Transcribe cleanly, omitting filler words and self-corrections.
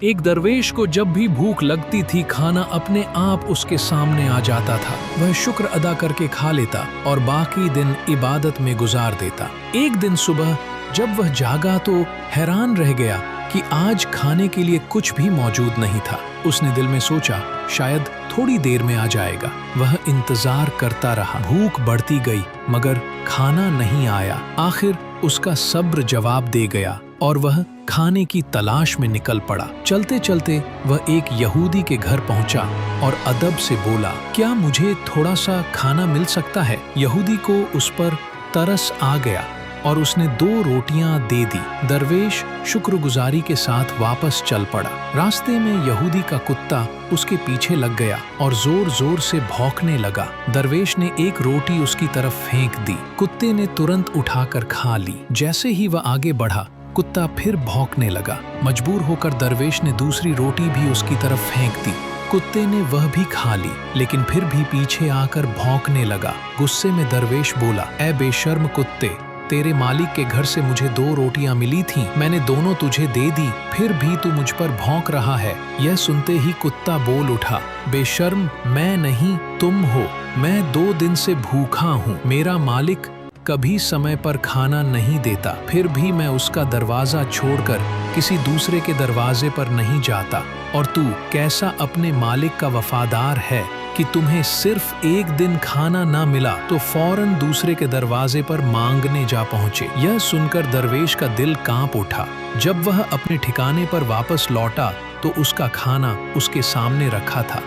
एक दरवेश को जब भी भूख लगती थी खाना अपने आप उसके सामने आ जाता था। वह शुक्र अदा करके खा लेता और बाकी दिन इबादत में गुजार देता। एक दिन सुबह जब वह जागा तो हैरान रह गया कि आज खाने के लिए कुछ भी मौजूद नहीं था। उसने दिल में सोचा शायद थोड़ी देर में आ जाएगा। वह इंतजार करता रहा। भूख बढ़ती गई मगर खाना नहीं आया। आखिर उसका सब्र जवाब दे गया और वह खाने की तलाश में निकल पड़ा। चलते चलते वह एक यहूदी के घर पहुंचा और अदब से बोला, क्या मुझे थोड़ा सा खाना मिल सकता है? यहूदी को उस पर तरस आ गया और उसने 2 रोटियां दे दी। दरवेश शुक्रगुजारी के साथ वापस चल पड़ा। रास्ते में यहूदी का कुत्ता उसके पीछे लग गया और जोर जोर से भौंकने लगा। दरवेश ने एक रोटी उसकी तरफ फेंक दी। कुत्ते ने तुरंत उठाकर खा ली। जैसे ही वह आगे बढ़ा कुत्ता फिर भौंकने लगा। मजबूर होकर दरवेश ने दूसरी रोटी भी उसकी तरफ फेंक दी। कुत्ते ने वह भी खा ली लेकिन फिर भी पीछे आकर भौंकने लगा। गुस्से में दरवेश बोला, ऐ बेशर्म कुत्ते, तेरे मालिक के घर से मुझे 2 रोटियां मिली थीं, मैंने दोनों तुझे दे दी, फिर भी तू मुझ पर भौंक रहा है। यह सुनते ही कुत्ता बोल उठा, बेशर्म मैं नहीं तुम हो। मैं 2 दिन से भूखा हूँ। मेरा मालिक कभी समय पर खाना नहीं देता, फिर भी मैं उसका दरवाजा छोड़कर किसी दूसरे के दरवाजे पर नहीं जाता। और तू कैसा अपने मालिक का वफादार है कि तुम्हें सिर्फ एक दिन खाना ना मिला तो फौरन दूसरे के दरवाजे पर मांगने जा पहुंचे। यह सुनकर दरवेश का दिल कांप उठा। जब वह अपने ठिकाने पर वापस लौटा तो उसका खाना उसके सामने रखा था।